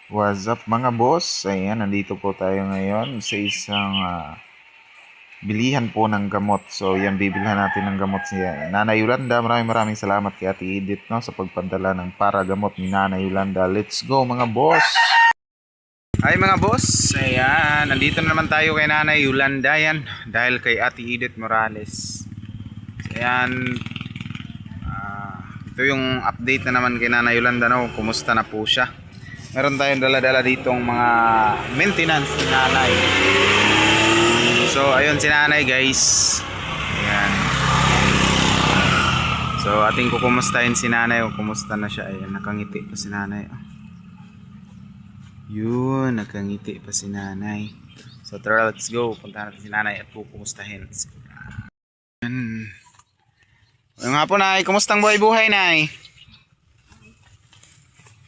What's up mga boss? Ayan, nandito po tayo ngayon sa isang bilihan po ng gamot. So yan, bibilhan natin ng gamot si Nanay Yolanda. Maraming salamat kay Ate Edith, no, sa pagpadala ng para gamot ni Nanay Yolanda. Let's go mga boss! Ay mga boss, ayan, nandito na naman tayo kay Nanay Yolanda yan, dahil kay Ate Edith Morales. Ayan, ito yung update na naman kay Nanay Yolanda, no, kumusta na po siya. Meron tayong dala-dala ditong mga maintenance ni Nanay. So ayun si Nanay guys. Ayan. So ating kukumustahin si Nanay, o kumusta na siya. Ayan, nakangiti pa si Nanay. Yun, nakangiti pa si Nanay. So tara, let's go. Punta natin si Nanay at kukumustahin. Ayan. Ayun nga po Nay, kumustang buhay-buhay Nay?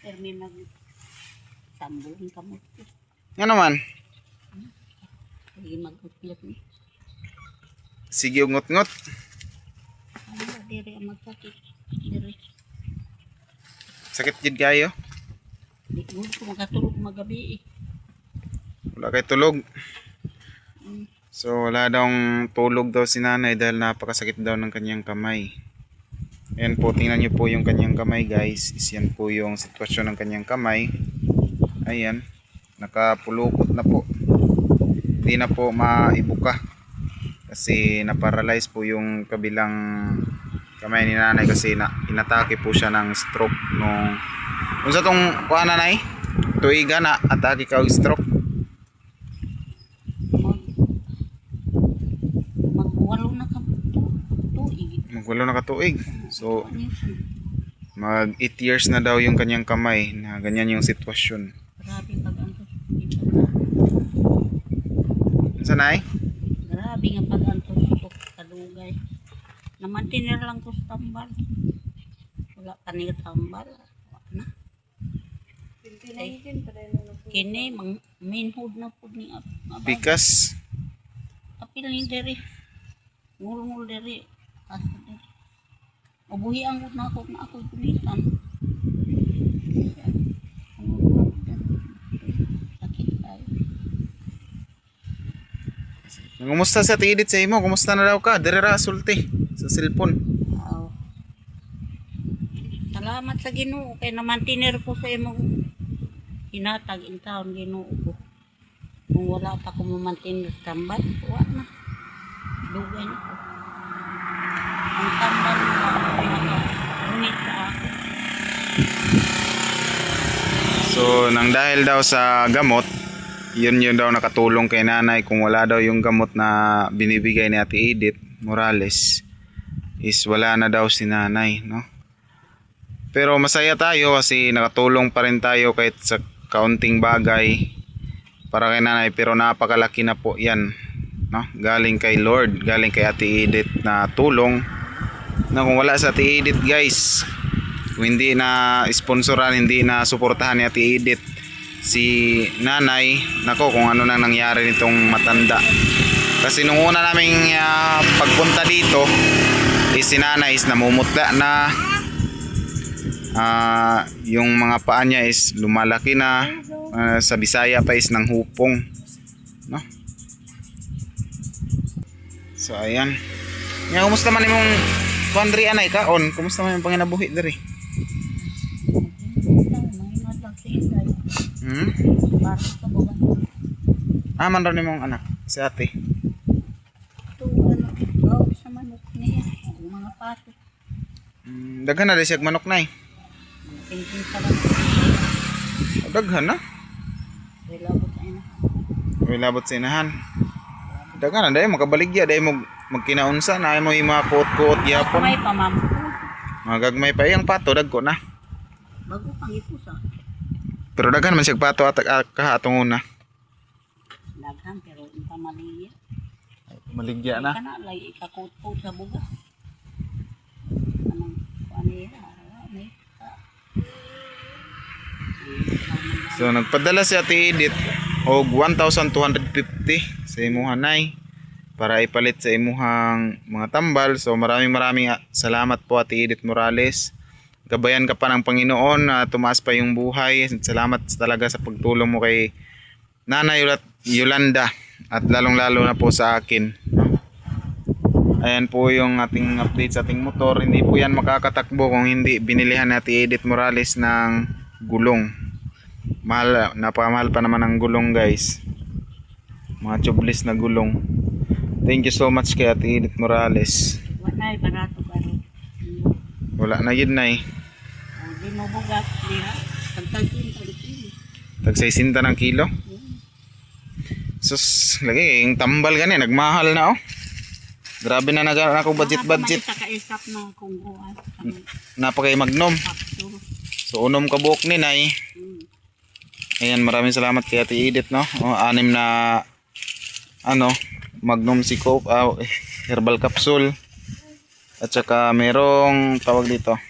Permi magtambuhin ka mo. Nga naman? Hindi mag-utlot ni. Sige, ungot-ngot. Ano ba, diri ang magsakit. Diri. Sakit jud kayo? Di ko makatulog magabi eh. Wala kay tulog. Mm. So wala daw tulog daw si Nanay dahil napakasakit daw ng kanyang kamay. Ayan po, tingnan nyo po yung kanyang kamay guys. Yan po yung sitwasyon ng kanyang kamay. Ayan, nakapulukot na po. Hindi na po maibuka kasi naparalyze po yung kabilang kamay ni Nanay kasi inatake po siya ng stroke nung sa tong kuha Nanay? Tuiga na atake ka og stroke. Magwalo na ka tuig. Magwalo na katuig. So Ano yun? mag 8 years na daw yung kanyang kamay na ganyan yung sitwasyon. Grabe pag-antos. Sanay? Grabe nga pag-antos ko kadugay. Namantinir lang ko sa tambal. Wala ka niya tambal. Wala na. Ay, kini manhood na po ni abang. Bikas. Apil ni diri. Ngul-ngul diri. Asa diri. Ubuhi ang na ako kulitan. Sakit tayo. Kumusta sa tidit sa imo? Kumusta na daw ka? Dire ra sulti sa cellphone. Wow. Salamat sa Ginoo kay namantinir ko sa imong hinatag in taon Ginoo ko. Kung wala pa ko mamantinir tambal, wala na. Dugay na ko. Ang tambal na ngunit sa ako. So nang dahil daw sa gamot, yun daw nakatulong kay Nanay. Kung wala daw yung gamot na binibigay ni Ate Edith Morales, is wala na daw si Nanay, no? Pero masaya tayo kasi nakatulong pa rin tayo kahit sa kaunting bagay para kay Nanay, pero napakalaki na po yan, no? Galing kay Lord, galing kay Ate Edith na tulong na kung wala sa Ate Edith guys, kung hindi na sponsoran, hindi na suportahan ni Ate Edith si Nanay, nako kung ano nang nangyari nitong matanda. Kasi nung una naming pagpunta dito si Nanay is namumutla na, yung mga paa niya is lumalaki na, sa Bisaya pa is nang hupong, no? So ayan. Nga, kumusta man imong Pandri anay kaon? Kumusta man yung panginabuhi diri? Manginad lang sa isay. Para sa buwan. Man ron imong anak si ate. Ito, gaw sa manok niya. Ang mga pato. Daghan na rin siyag manok nay. Mga pinting sa lang. Daghan na. Relabot sa ina. May labot sa inahan. Daghan na dahil makabaligya dahil magkinaunsa na mo yung mga kuot-kuot yapon. May pamampo. Magagmay pa iyang pato dagko na. Bago pang ipusa. Pero daghan man siyag pato at kahatong una. Daghan pero yung pamaliya. Maligya na. Kana lay ikakot-kot sa bugas. Anong kuaniya? May So nagpadala si Ate Edith og 1,250 sa imuhan nay para ipalit sa imuhang mga tambal. So maraming salamat po Ate Edith Morales. gabayan ka pa ng Panginoon na tumaas pa yung buhay. Salamat talaga sa pagtulong mo kay Nanay Yolanda at lalong-lalo na po sa akin. Ayan po yung ating update sa ating motor. Hindi po yan makakatakbo kung hindi binilihan natin Edith Morales ng gulong. Mahal, napakamahal pa naman ang gulong guys. Mga tubeless na gulong. Thank you so much kay Ate Edith Morales. Wala ay barato ka rin. Wala na yun na eh. Di mo bugat, di ha? Pagtagin ka rin. Tagsaysinta ng kilo. Sus, lagi yung tambal gani, nagmahal na oh. Grabe na ako budget. Sa kaisap ng kungguan. Napakay Magnum. Kapsul. So unom ka buhok ni Nay. Ayan, maraming salamat kay Ate Edith no. O, 6 na Magnum si Coke, herbal capsule. At saka merong tawag dito.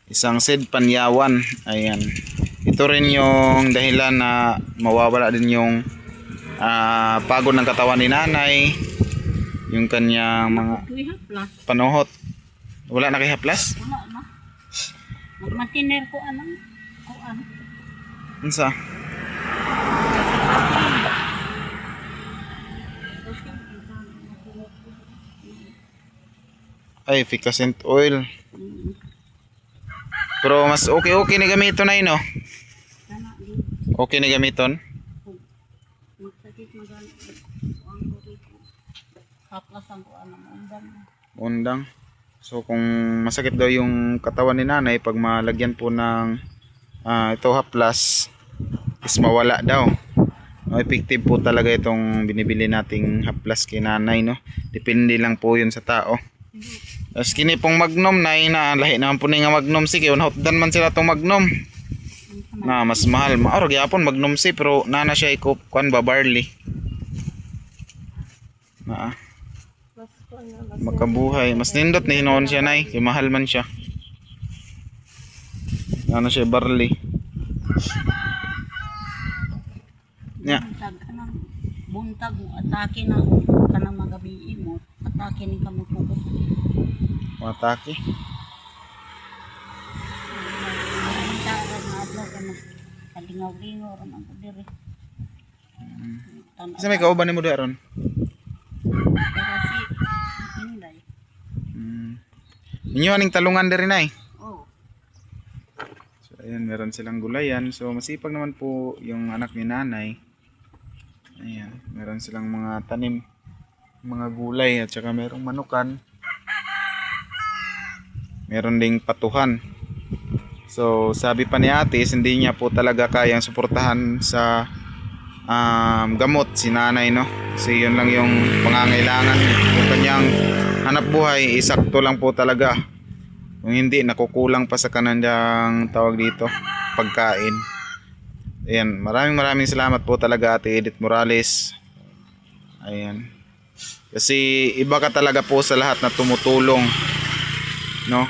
Isang seed panyawan. Ayan. Ito rin yung dahilan na mawawala din yung pagod ng katawan ni Nanay. Yung kanyang mga panuhot. Wala na kay haplas? Wala na. Magmatiner ko ano. Unsa? Ay, efficacent oil. Pero mas okay ni gamiton na no? Okay ni gamiton? Undang. So kung masakit daw yung katawan ni Nanay pag malagyan po ng ito haplas is mawala daw. No, effective po talaga itong binibili nating haplas kay Nanay no. Depende lang po yun sa tao. Tapos kini pong Magnum na lahi naman po nga Magnum C. Kaya hotdan man sila itong Magnum. Na mas mahal. Maaro gyapon Magnum C pero nana siya kuan ba barley. Na makabuhay. Mas nindot ni hinoon siya Nay. Kaya mahal man siya. Nana siya barley. Nya. Buntag mo atake na kanang magabi mo. Atake ni kamo pugod. Atake. Kalingaw-lingaw ron ang diri. Sa may kauban nimo daron? Pero si Inday. Inyo aning talungan diri Nay. Oh. So ayan, meron silang gulayan. So masipag naman po yung anak ni Nanay. Ayan, meron silang mga tanim, mga gulay at saka merong manukan. Meron ding patuhan. So sabi pa ni Ate, hindi niya po talaga kayang suportahan sa gamot si Nanay no. Kasi yun lang yung pangangailangan. Yung kanyang hanap buhay, isakto lang po talaga. Kung hindi, nakukulang pa sa kanyang tawag dito, pagkain. Ayan, maraming salamat po talaga Ate Edith Morales. Ayan. Kasi iba ka talaga po sa lahat na tumutulong. No?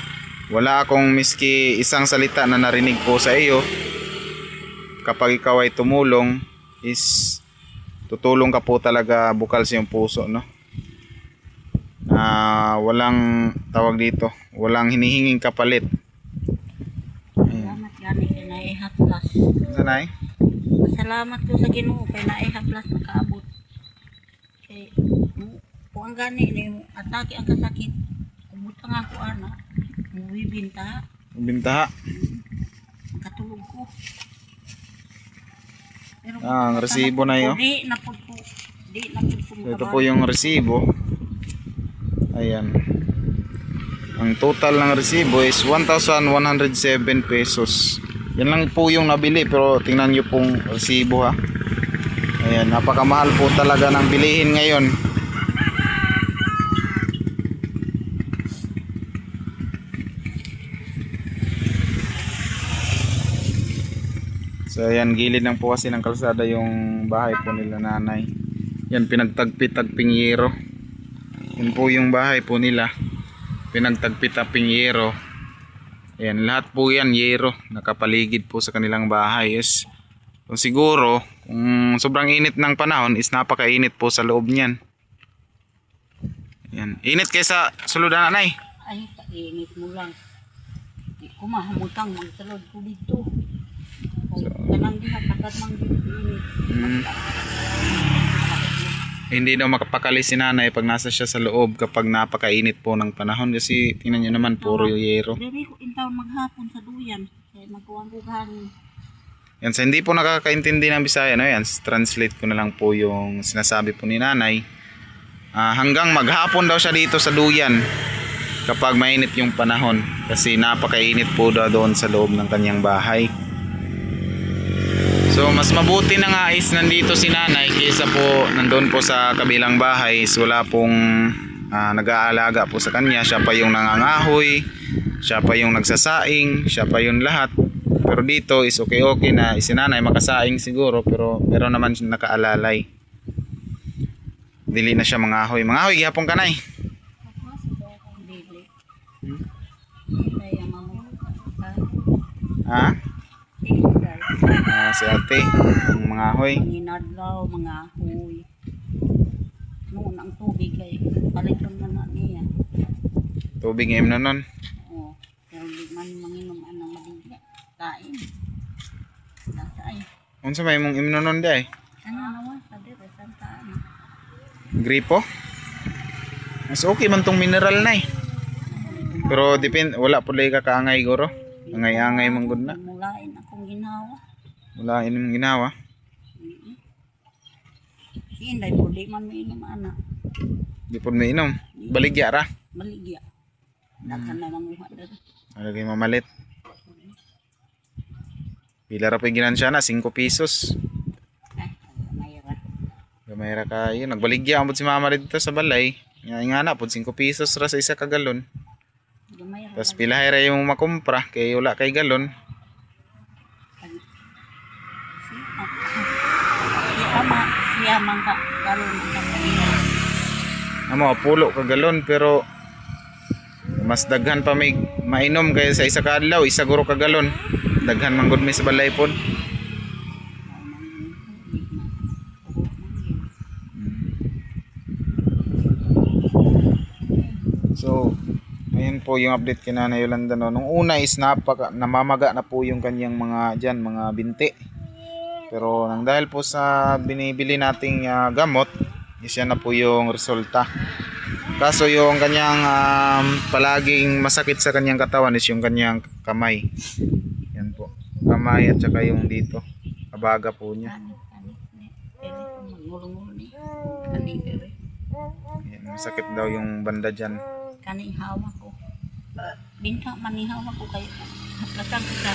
Wala akong miski isang salita na narinig po sa iyo. Kapag ikaw ay tumulong is tutulong ka po talaga bukal sa iyong puso, no? Walang tawag dito, walang hinihinging kapalit. Salamat gani kay naihaplas. Sanay? Salamat ko sa Ginoo kay naihaplas makaabot. Kay kung ang gani ni atake ang kasakit. Umutang ako ana. Muwi binta. Bintaha. Katulog ko. Pero Ang resibo na yun. Di na po. So, ito po yung resibo. Ayan. Ang total ng resibo is 1,107 pesos. Yan lang po yung nabili pero tingnan nyo pong resibo ha. Ayan, napakamahal po talaga ng bilihin ngayon. So ayan, gilid lang po kasi ng kalsada yung bahay po nila Nanay. Yan, pinagtagpi-tagping yero. Yan po yung bahay po nila. Pinagtagpi-tagping yero. Ayan, lahat po yan yero. Nakapaligid po sa kanilang bahay. Yes. Kung siguro, kung sobrang init ng panahon is napakainit po sa loob niyan. Ayan. Init kaysa suludan Nanay. Ay, kainit mo lang. Kumahamutang magsalod ko dito. So, Kanang diha takad mang dito. mm, hindi daw makapakali si nanay pag nasa siya sa loob kapag napakainit po ng panahon kasi tingnan nyo naman puro yero. Diri ko intaw maghapon sa duyan. Kaya magkuhan ko hangin. Yan, sa hindi po nakakaintindi ng Bisaya, no, yan, translate ko na lang po yung sinasabi po ni nanay. Hanggang maghapon daw siya dito sa duyan kapag mainit yung panahon kasi napakainit po daw doon sa loob ng kanyang bahay. So mas mabuti na nga is nandito si nanay kaysa po nandun po sa kabilang bahay is wala pong nag-aalaga po sa kanya. Siya pa yung nangangahoy, siya pa yung nagsasaing, siya pa yung lahat. Pero dito is okay na si nanay makasaing siguro pero meron naman siya nakaalalay. Dili na siya mangahoy. Mangahoy gihapon ka nay. Dili. Kaya mamuha. Ha? Si ate, ang mangahoy. Manginadlaw, mga huy. Noon ang tubig kay paliton man na niya. Tubig ngayon na nun. Oo. Pero di man manginom anang madigla. Kain. Dasay. Unsa may mong imnonon di ay? Ano naman sa dire santa ano. Gripo? Mas okay man tong mineral na pero wala po lay kakaangay guro. Angay-angay man gud na. Mulain akong ginawa. Wala inyong ginawa. Hinday po di man mainom ana. Di po may inom. Baligya ra. Maligya. Dakan na manguha dere. Alagay mamalit. Pila ra pa ginansya na 5 pesos. Ay, mayra. Gamay ra kayo. Nagbaligya ang si mama dito sa balay. Nga na po 5 pesos ra sa isa ka galon. Mayra. Tapos pila ra yung makumpra kay wala kay galon. Siya man ka galon Amo pulo ka galon pero mas daghan pa may mainom kaya sa isa ka adlaw, isa guro ka galon. Daghan man gud mi sa balay pod. So, ayun po yung update kay Nanay Yolanda no. Nung una is namamaga na po yung kanyang mga binti. Pero nang dahil po sa binibili nating gamot, is yan na po yung resulta. Kaso yung kanyang palaging masakit sa kanyang katawan is yung kanyang kamay. Yan po. Kamay at saka yung dito. Kabaga po niya. Yan, masakit daw yung banda dyan. Kani hawa ko. Binta man ni hawa ko kayo. Haplasan ko sa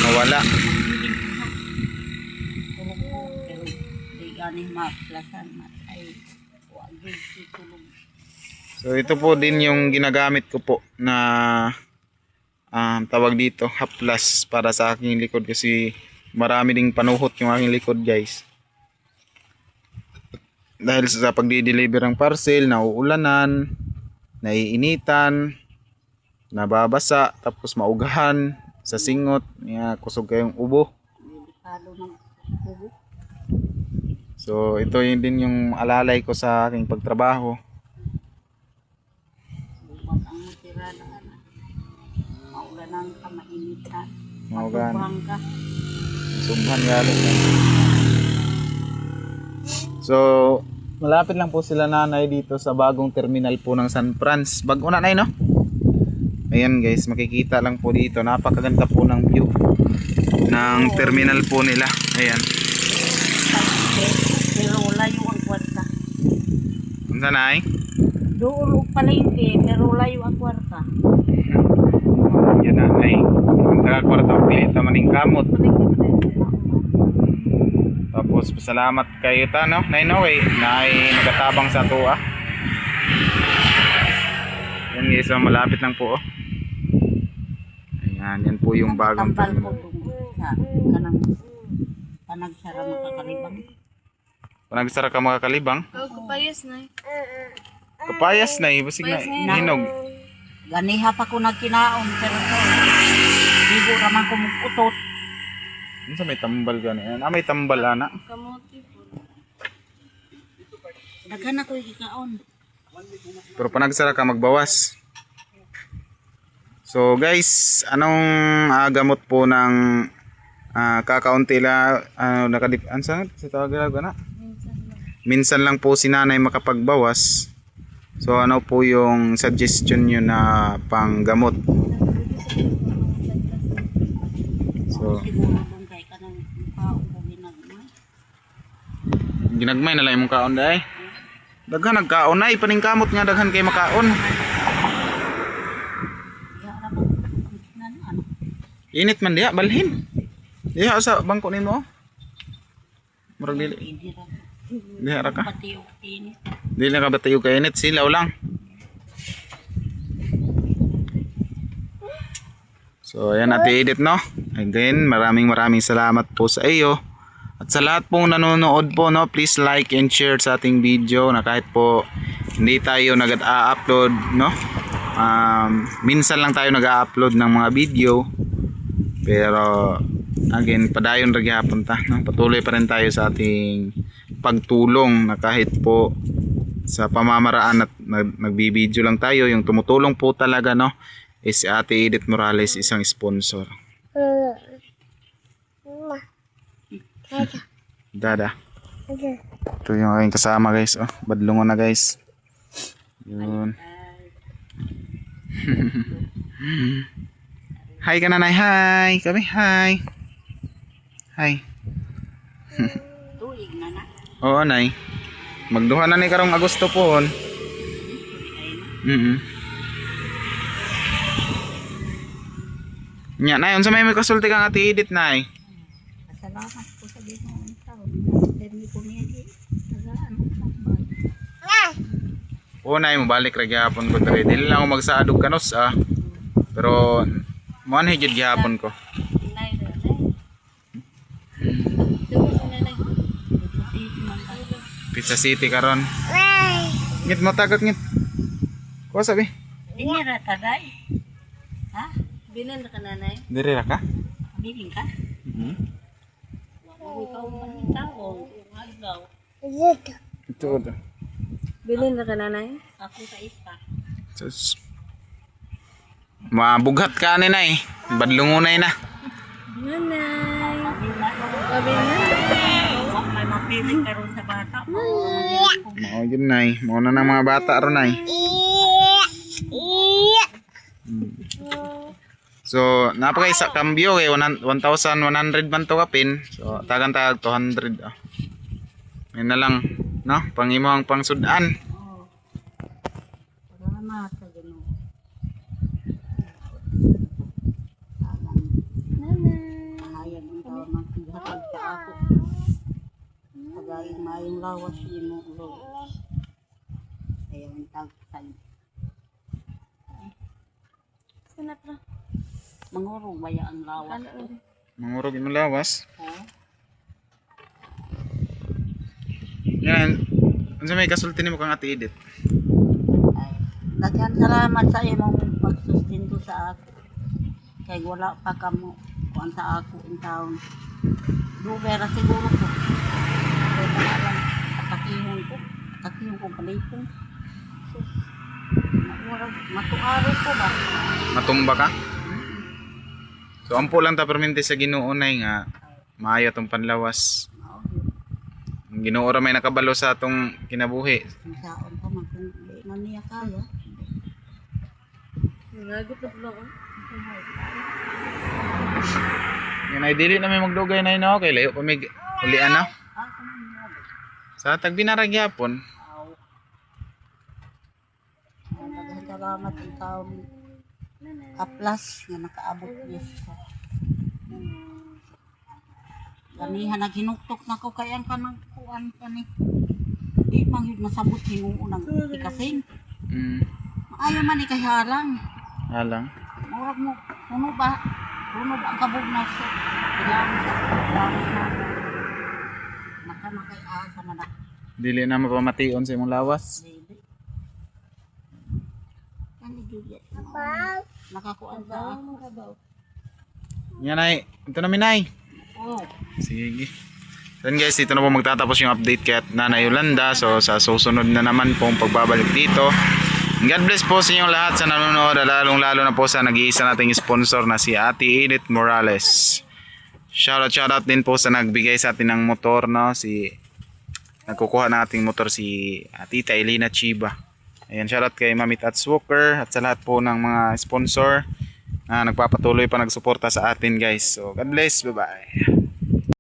Mawala. pero di gani maplasan mat ay wag si tulog. So ito po din yung ginagamit ko po na tawag dito haplas para sa aking likod kasi marami ding panuhot yung aking likod guys. Dahil sa pagdi-deliver ng parcel, nauulanan, naiinitan, nababasa, tapos maugahan sa singot, kusog kayong ubo. Delikado ng ubo. So ito yun din yung alalay ko sa aking pagtrabaho. Bubag ang tirada na. Maulan ka mainitan. Maugan. Matubang ka. Subhan galo. So malapit lang po sila nanay dito sa bagong terminal po ng San Franz. Bago na nay no? Ayan guys, makikita lang po dito. Napakaganda po ng view ng terminal po nila. Ayan. Pero layo ang kwarta. Ano nay? Doon og palengke pero layo ang kwarta. Yan na ay. Ang taga-kwarta pilit naman ng kamot. Tapos pasalamat kayo ta no? Nay no way. Nay nagatabang sa tuwa. Yan guys, malapit lang po oh. Ayan, yan po yung bagong terminal. terminal. Sa kanang panagsara makakalibang. Panagsara ka makakalibang? Kapayas na. Kapayas na basig na hinog. Ganiha pa ko nagkinaon pero ligo raman ko mukutot. Ano sa may tambal gani? May tambal ana. Kamuti po. Daghan ako ikikaon. Pero panagsara ka magbawas. So guys, anong gamot po ng kakaunti la nakadip ansa sa tawag na? Minsan lang po si nanay makapagbawas. So ano po yung suggestion nyo na panggamot? So Siguro doon kay ka ng mukha o ginagmay. ginagmay na lang yung kaon day. Daghan nagkaon ay paningkamot nga daghan kay makaon. Yara mo nan ano. Init man diha balhin. Diha sa bangko nimo. Murag dili. Hindi ra. Diha ra ka. Pati og tinis. Dili na ka batayo ka init silaw lang. So ayan Ate Edith no. Again, maraming salamat po sa iyo. At sa lahat pong nanonood po no, please like and share sa ating video na kahit po hindi tayo nag-upload no. Minsan lang tayo nag-upload ng mga video. Pero again, padayon ra gyapon ta no. Patuloy pa rin tayo sa ating pagtulong na kahit po sa pamamaraan at nagbibideo lang tayo, yung tumutulong po talaga no is si Ate Edith Morales, isang sponsor. Dada. Ito yung aking kasama guys. Oh, badlungon na guys. Yun. Hi ka nanay. Hi. Kami. Hi. Hi. Tuig na na. Oo nay. Magduha na ni karong Agosto po. Nya nay, unsa may kasulti kang Ate Edith nay? Salamat po sa Ginoo taon. Demi ko niya di. Nagaan tambal. Oo nay, mabalik ra gyapon ko diri. Dili lang ako magsaadog kanos Pero mo an higit gyapon ko. Inay ra nay. Dito sa nanay. Dito man tayo. Pizza City karon. Ngit mo tagak ngit. Ko sabi? Dini ra taday. Ha? Bilan ra ka nanay? Diri ra ka? Biling ka? Ikaw man ni tao. Adlaw. Ito. Bilin na ka nanay? Ako sa isa. Sus. Mabughat ka ni nay. Badlungunay na. Nanay! Sabi na. Huwag may mapiling karon sa bata. Mao yun nay. Mao na ng mga bata ron nay. So, napakay sa kambyo kay 1,100 man to kapin. So, tagan 200. Yan na lang, no? Pangimo ang pangsudan. Salamat sa Ginoo. Hayag ang tao magtihatag sa ako. Pagayin mayong lawas mo ulo. Ayaw ang tag sa Sinatra. mangurong baya ang lawas. Mangurog mo lawas. Oh. Yan. Unsa may kasulti nimo kang Ate Edith? Ay, daghan salamat sa imong pagsustinto sa ako. Kay wala pa kamo kuan sa ako in town. Dugay ra siguro ko. Kay alam takihon ko palipong. Matuaro ko ba? Matumba ka? So ampo lang ta permente sa Ginoo nay nga maayo tong panlawas. Ang Ginoo ra may nakabalo sa atong kinabuhi. Saon pa man kung di man niya kaya. Nagot na pula ko. Yan ay dili na may magdugay na no kay layo pa may ulian na. Sa tagbinarag yapon. Daghan salamat ang taon kaplas nga nakaabot niya ko. Ganihan naghinuktok na ko kayang kanang kuan pa ni. Di man yun masabot hinuo ng ikasing. Maayo man ni kahalang. Alang. Murag mo, puno ang kabog na so. Kailangan sa makamakay asa man ako. Dili na mapamation sa imong lawas. Baby. Ano Juliet? Nakakuan sa ako. Yan ay, ito na minay. Oh. Sige. Then guys, dito na po magtatapos yung update kay Nanay Yolanda. So sa susunod na naman pong pagbabalik dito God bless po sa inyong lahat sa nanonood, lalong-lalo na po sa nag-iisa nating sponsor na si Ate Edith Morales. Shoutout din po sa nagbigay sa atin ng motor, no? Nagkukuha ng ating motor si Tita Elena Chiba. Ayan, shoutout kay Mami Tats Walker at sa lahat po ng mga sponsor na nagpapatuloy pa nagsuporta sa atin, guys. So, God bless. Bye-bye.